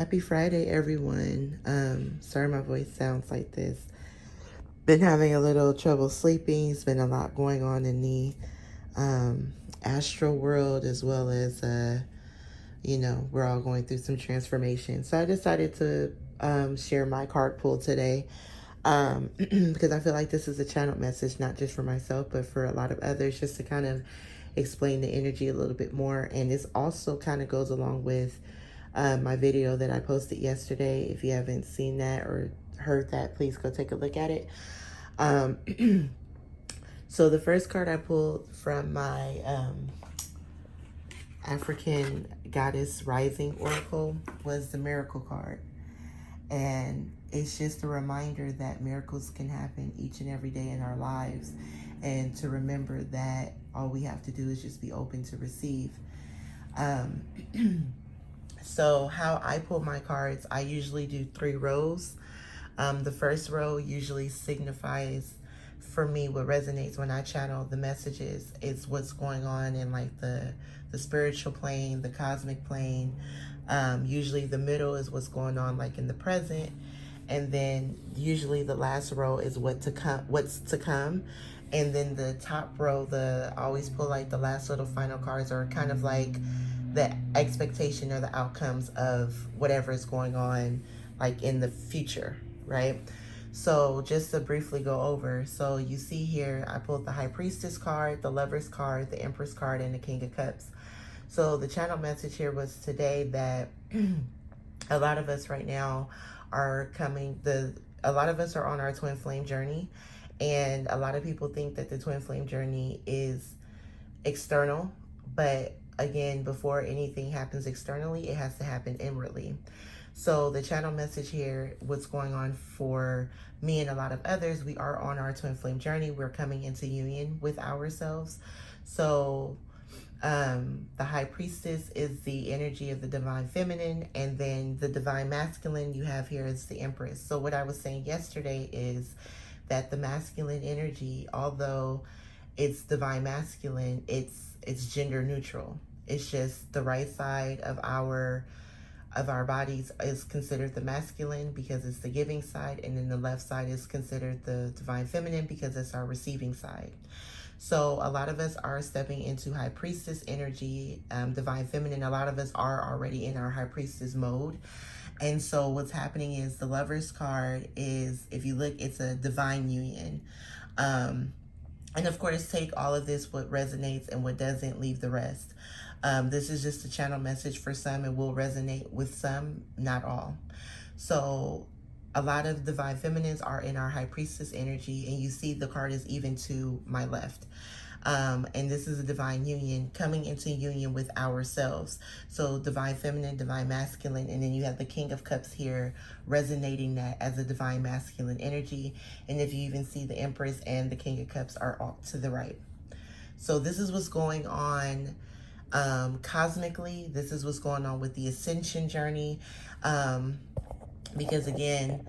Happy Friday, everyone. Sorry my voice sounds like this. Been having a little trouble sleeping. It's been a lot going on in the astral world, as well as, we're all going through some transformation. So I decided to share my card pull today because I feel like this is a channeled message, not just for myself, but for a lot of others, just to kind of explain the energy a little bit more. And this also kind of goes along with my video that I posted yesterday. If you haven't seen that or heard that, please go take a look at it. So the first card I pulled from my African Goddess Rising Oracle was the Miracle card. And it's just a reminder that miracles can happen each and every day in our lives. And to remember that all we have to do is just be open to receive. So how I pull my cards, I usually do 3 rows. The first row usually signifies, for me, what resonates when I channel the messages is what's going on in like the spiritual plane, the cosmic plane. Usually the middle is what's going on like in the present. And then usually the last row is what's to come. And then the top row, I always pull like the last little final cards are kind of like the expectation or the outcomes of whatever is going on like in the future, right? So just to briefly go over, so you see here, I pulled the High Priestess card, the Lover's card, the Empress card, and the King of Cups. So the channel message here was today that a lot of us right now are a lot of us are on our twin flame journey. And a lot of people think that the twin flame journey is external, but again, before anything happens externally, it has to happen inwardly. So the channel message here, what's going on for me and a lot of others, we are on our twin flame journey. We're coming into union with ourselves. So the High Priestess is the energy of the divine feminine, and then the divine masculine you have here is the Empress. So what I was saying yesterday is that the masculine energy, although it's divine masculine, it's gender neutral. It's just the right side of our bodies is considered the masculine because it's the giving side, and then the left side is considered the divine feminine because it's our receiving side. So a lot of us are stepping into High Priestess energy, divine feminine. A lot of us are already in our High Priestess mode. And so what's happening is the Lover's card is, if you look, it's a divine union. And of course, take all of this, what resonates and what doesn't, leave the rest. This is just a channel message for some. It will resonate with some, not all. So a lot of divine feminines are in our High Priestess energy, and you see the card is even to my left. And this is a divine union, coming into union with ourselves. So divine feminine, divine masculine, and then you have the King of Cups here resonating that as a divine masculine energy. And if you even see the Empress and the King of Cups are off to the right. So this is what's going on cosmically. This is what's going on with the ascension journey. Because again,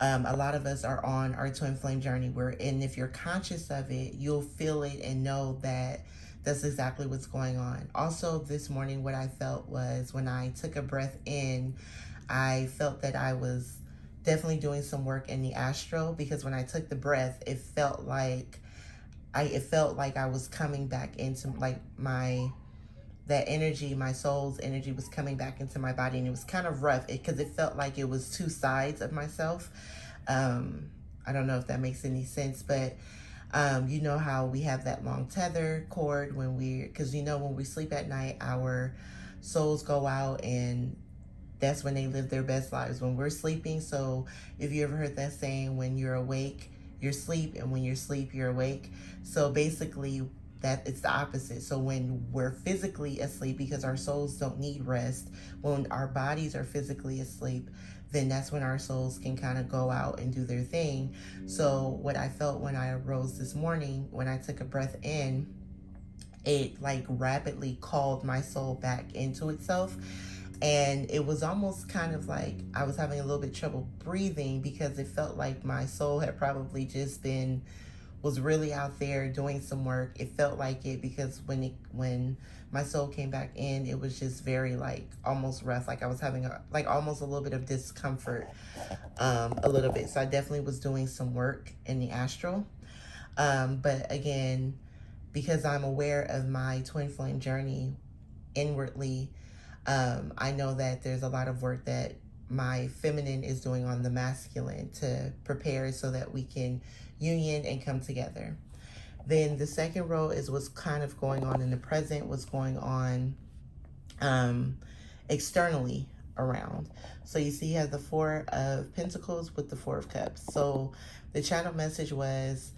a lot of us are on our twin flame journey, and if you're conscious of it, you'll feel it and know that that's exactly what's going on. Also, this morning, what I felt was when I took a breath in, I felt that I was definitely doing some work in the astral, because when I took the breath, it felt like I was coming back into like that energy, my soul's energy was coming back into my body, and it was kind of rough because it felt like it was 2 sides of myself. I don't know if that makes any sense, but you know how we have that long tether cord because when we sleep at night, our souls go out, and that's when they live their best lives, when we're sleeping. So if you ever heard that saying, when you're awake, you're asleep, and when you're asleep, you're awake. So basically, that it's the opposite. So when we're physically asleep, because our souls don't need rest, when our bodies are physically asleep, then that's when our souls can kind of go out and do their thing. So what I felt when I arose this morning, when I took a breath in, it like rapidly called my soul back into itself. And it was almost kind of like I was having a little bit of trouble breathing, because it felt like my soul had probably just been was really out there doing some work. It felt like it because when my soul came back in, it was just very like almost rough. Like I was having like almost a little bit of discomfort, a little bit. So I definitely was doing some work in the astral. But again, because I'm aware of my twin flame journey inwardly, I know that there's a lot of work that my feminine is doing on the masculine to prepare so that we can union and come together. Then the second row is what's kind of going on in the present, what's going on externally around. So you see you have the Four of Pentacles with the Four of Cups. So the channel message was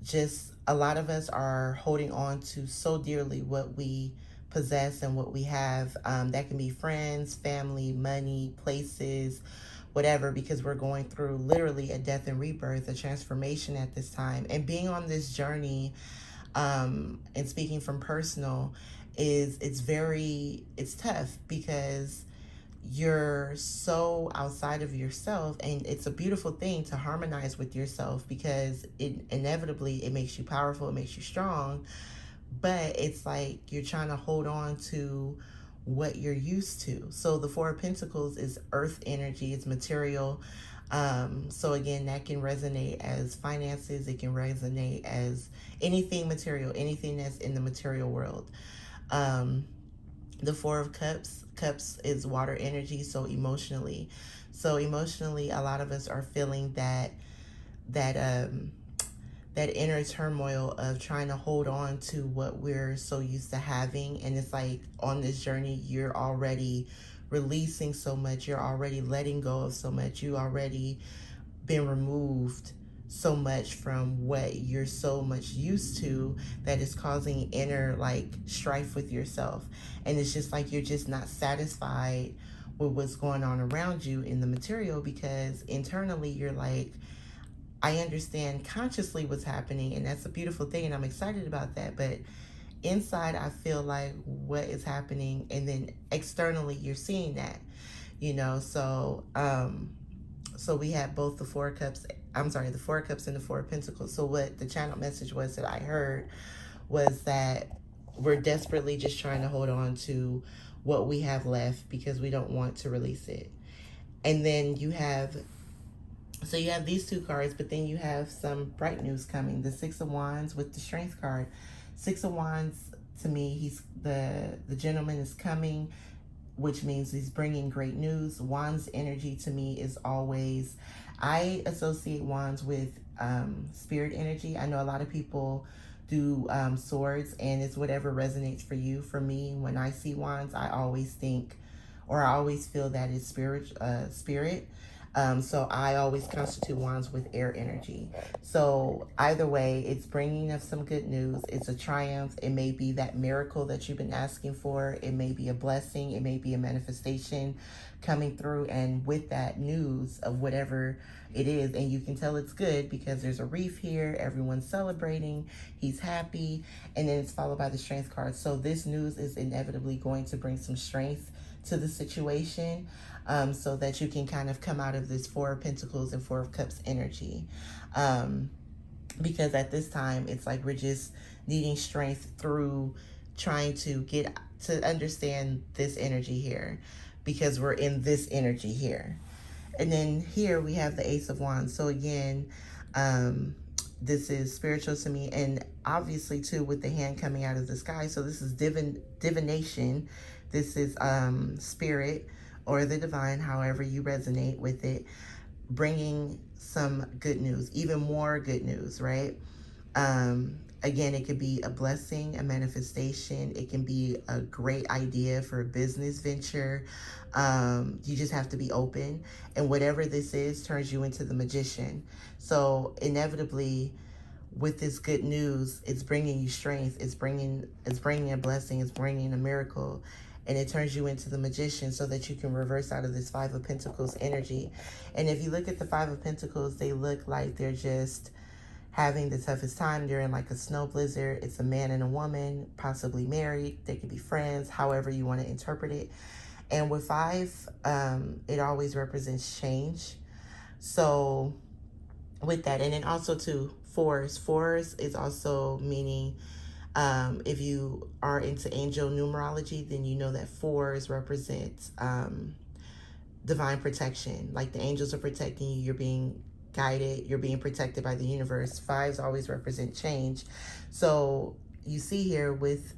just a lot of us are holding on to so dearly what we possess and what we have. That can be friends, family, money, places, whatever, because we're going through literally a death and rebirth, a transformation at this time. And being on this journey, and speaking from personal, it's tough because you're so outside of yourself, and it's a beautiful thing to harmonize with yourself because it makes you powerful, it makes you strong, but it's like you're trying to hold on to what you're used to. So the Four of Pentacles is earth energy, it's material. So again, that can resonate as finances, it can resonate as anything material, anything that's in the material world. The Four of Cups is water energy, so emotionally. So emotionally, a lot of us are feeling that inner turmoil of trying to hold on to what we're so used to having. And it's like on this journey, you're already releasing so much, you're already letting go of so much, you already been removed so much from what you're so much used to that is causing inner like strife with yourself. And it's just like you're just not satisfied with what's going on around you in the material, because internally you're like, I understand consciously what's happening, and that's a beautiful thing, and I'm excited about that. But inside, I feel like what is happening, and then externally, you're seeing that, you know. So we have both the Four of Cups. I'm sorry, the Four of Cups and the Four of Pentacles. So what the channel message was that I heard was that we're desperately just trying to hold on to what we have left because we don't want to release it. And then you have these two cards, but then you have some bright news coming. The Six of Wands with the Strength card. Six of Wands, to me, he's the gentleman is coming, which means he's bringing great news. Wands energy to me is always, I associate wands with spirit energy. I know a lot of people do swords, and it's whatever resonates for you. For me, when I see wands, I always think, or I always feel that it's spirit. So I always constitute wands with air energy. So either way, it's bringing us some good news. It's a triumph. It may be that miracle that you've been asking for. It may be a blessing. It may be a manifestation coming through. And with that news of whatever it is, and you can tell it's good because there's a reef here. Everyone's celebrating. He's happy. And then it's followed by the Strength card. So this news is inevitably going to bring some strength to the situation, so that you can kind of come out of this Four of Pentacles and Four of Cups energy. Because at this time, it's like we're just needing strength through trying to get to understand this energy here, because we're in this energy here. And then here we have the Ace of Wands. So again, this is spiritual to me, and obviously too with the hand coming out of the sky. So this is divination. This is spirit or the divine, however you resonate with it, bringing some good news, even more good news, right? Again, it could be a blessing, a manifestation. It can be a great idea for a business venture. You just have to be open. And whatever this is turns you into the magician. So inevitably, with this good news, it's bringing you strength. It's bringing a blessing. It's bringing a miracle. And it turns you into the magician so that you can reverse out of this Five of Pentacles energy. And if you look at the Five of Pentacles, they look like they're just having the toughest time. They're in like a snow blizzard. It's a man and a woman, possibly married. They could be friends, however you want to interpret it. And with five, it always represents change. So with that, and then also too, fours. Fours is also meaning, if you are into angel numerology, then you know that fours represent divine protection. Like the angels are protecting you, you're being guided, you're being protected by the universe. Fives always represent change. So you see here with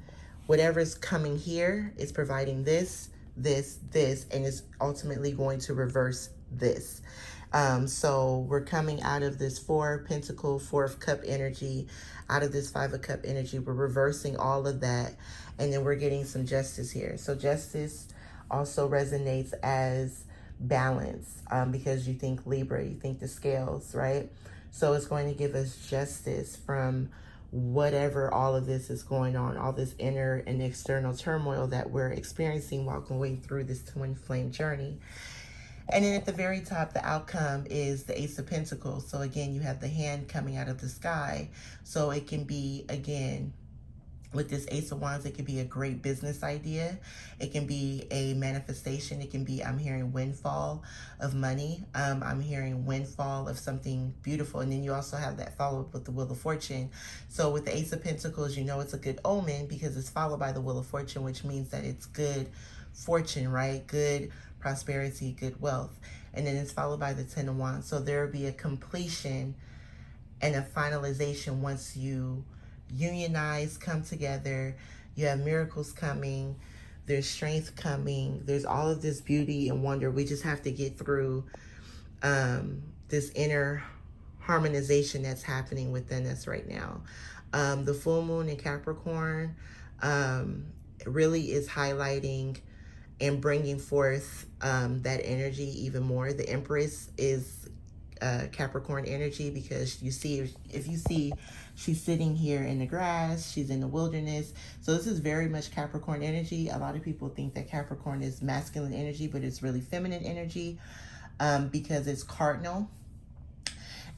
whatever's coming here is providing this, and it's ultimately going to reverse this. So we're coming out of this Four of Pentacle, Four of Cup energy, out of this Five of Cup energy. We're reversing all of that, and then we're getting some justice here. So justice also resonates as balance, because you think Libra, you think the scales, right? So it's going to give us justice from whatever all of this is going on, all this inner and external turmoil that we're experiencing while going through this twin flame journey. And then at the very top, the outcome is the Ace of Pentacles. So again, you have the hand coming out of the sky. So it can be, again, with this Ace of Wands, it could be a great business idea. It can be a manifestation. It can be, I'm hearing windfall of money. I'm hearing windfall of something beautiful. And then you also have that followed with the Wheel of Fortune. So with the Ace of Pentacles, you know it's a good omen because it's followed by the Wheel of Fortune, which means that it's good fortune, right? Good prosperity, good wealth. And then it's followed by the Ten of Wands. So there will be a completion and a finalization once you unionize, come together. You have miracles coming, there's strength coming, there's all of this beauty and wonder. We just have to get through this inner harmonization that's happening within us right now. The full moon in Capricorn really is highlighting and bringing forth that energy even more. The Empress is Capricorn energy, because you see, if you see, she's sitting here in the grass, she's in the wilderness. So this is very much Capricorn energy. A lot of people think that Capricorn is masculine energy, but it's really feminine energy because it's cardinal.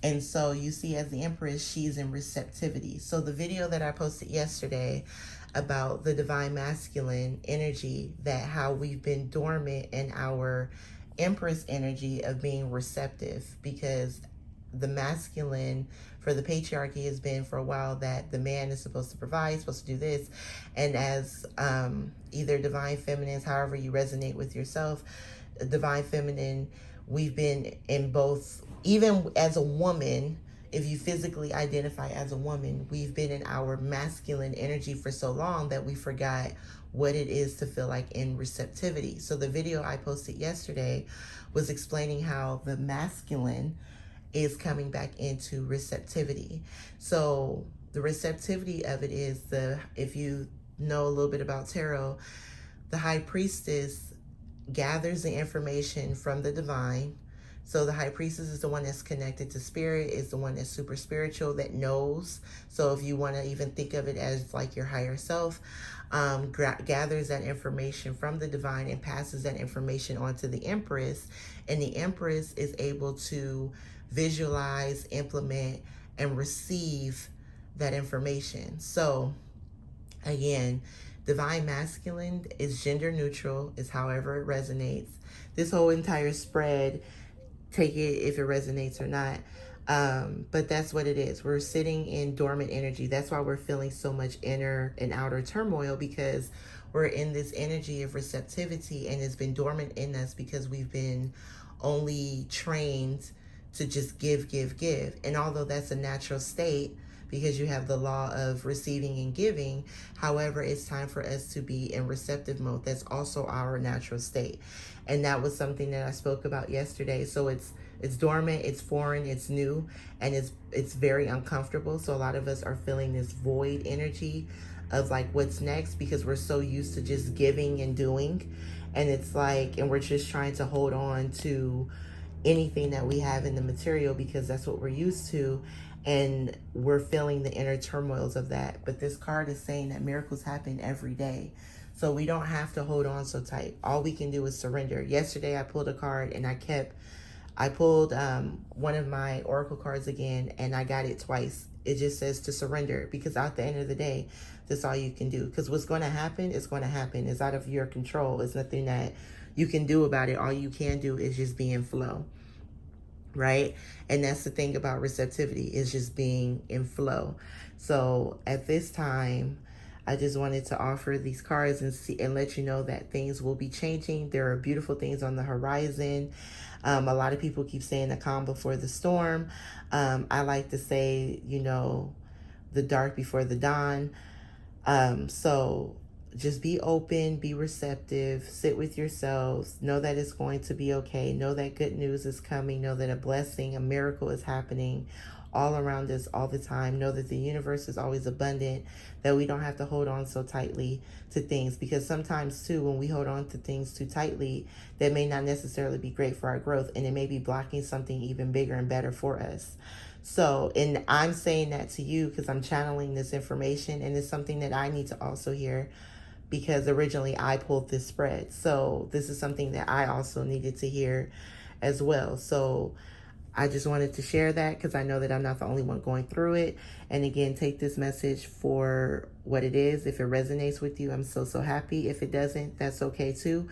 And so you see, as the Empress, she's in receptivity. So the video that I posted yesterday about the divine masculine energy, that how we've been dormant in our Empress energy of being receptive, because the masculine for the patriarchy has been for a while that the man is supposed to provide, supposed to do this. And as either divine feminines, however you resonate with yourself, divine feminine, we've been in both. Even as a woman, if you physically identify as a woman, we've been in our masculine energy for so long that we forgot what it is to feel like in receptivity. So the video I posted yesterday was explaining how the masculine is coming back into receptivity. So the receptivity of it is if you know a little bit about tarot, the high priestess gathers the information from the divine. So the high priestess is the one that's connected to spirit, is the one that's super spiritual, that knows. So if you want to even think of it as like your higher self, gathers that information from the divine and passes that information on to the Empress. And the Empress is able to visualize, implement, and receive that information. So again, divine masculine is gender neutral, is however it resonates. This whole entire spread, take it if it resonates or not. But that's what it is. We're sitting in dormant energy. That's why we're feeling so much inner and outer turmoil, because we're in this energy of receptivity, and it's been dormant in us because we've been only trained to just give. And although that's a natural state, because you have the law of receiving and giving, however, it's time for us to be in receptive mode. That's also our natural state. And that was something that I spoke about yesterday. So it's dormant, it's foreign, it's new, and it's very uncomfortable. So a lot of us are feeling this void energy of like, what's next? Because we're so used to just giving and doing. And it's like, and we're just trying to hold on to anything that we have in the material because that's what we're used to. And we're feeling the inner turmoils of that. But this card is saying that miracles happen every day. So we don't have to hold on so tight. All we can do is surrender. Yesterday I pulled a card and I pulled one of my oracle cards again, and I got it twice. It just says to surrender, because at the end of the day, that's all you can do. Because what's going to happen is going to happen. It's out of your control. It's nothing that you can do about it. All you can do is just be in flow. right? And that's the thing about receptivity, is just being in flow. So at this time, I just wanted to offer these cards and see and let you know that things will be changing. There are beautiful things on the horizon. A lot of people keep saying the calm before the storm. I like to say, you know, the dark before the dawn. So just be open, be receptive, sit with yourselves, know that it's going to be okay, know that good news is coming, know that a blessing, a miracle is happening all around us all the time. Know that the universe is always abundant, that we don't have to hold on so tightly to things, because sometimes too, when we hold on to things too tightly, that may not necessarily be great for our growth, and it may be blocking something even bigger and better for us. So, and I'm saying that to you because I'm channeling this information, and it's something that I need to also hear, because originally I pulled this spread. So this is something that I also needed to hear as well. So I just wanted to share that because I know that I'm not the only one going through it. And again, take this message for what it is. If it resonates with you, I'm so happy. If it doesn't, that's okay too.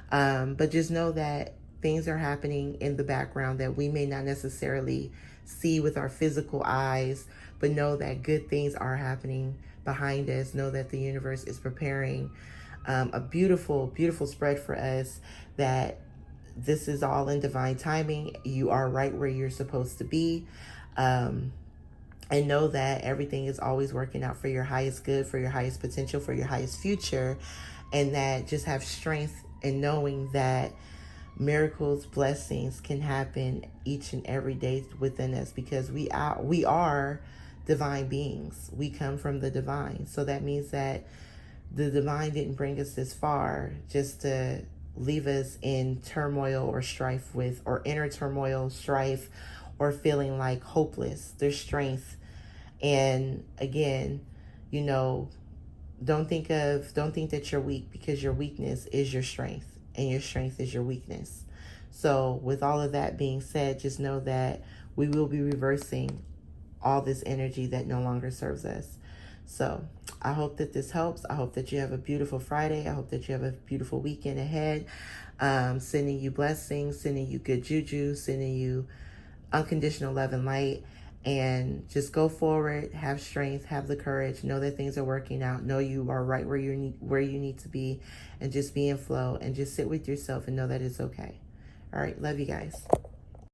But just know that things are happening in the background that we may not necessarily see with our physical eyes, but know that good things are happening behind us. Know that the universe is preparing a beautiful, beautiful spread for us, that this is all in divine timing. You are right where you're supposed to be. And know that everything is always working out for your highest good, for your highest potential, for your highest future. And that just have strength in knowing that miracles, blessings can happen each and every day within us, because we are divine beings. We come from the divine. So that means that the divine didn't bring us this far just to leave us in turmoil or strife with, or inner turmoil, strife, or feeling like hopeless. There's strength. And again, you know, don't think that you're weak, because your weakness is your strength, and your strength is your weakness. So with all of that being said, just know that we will be reversing all this energy that no longer serves us. So I hope that this helps. I hope that you have a beautiful Friday. I hope that you have a beautiful weekend ahead. Sending you blessings, sending you good juju, sending you unconditional love and light. And just go forward, have strength, have the courage, know that things are working out, know you are right where you need to be, and just be in flow, and just sit with yourself and know that it's okay. All right, love you guys.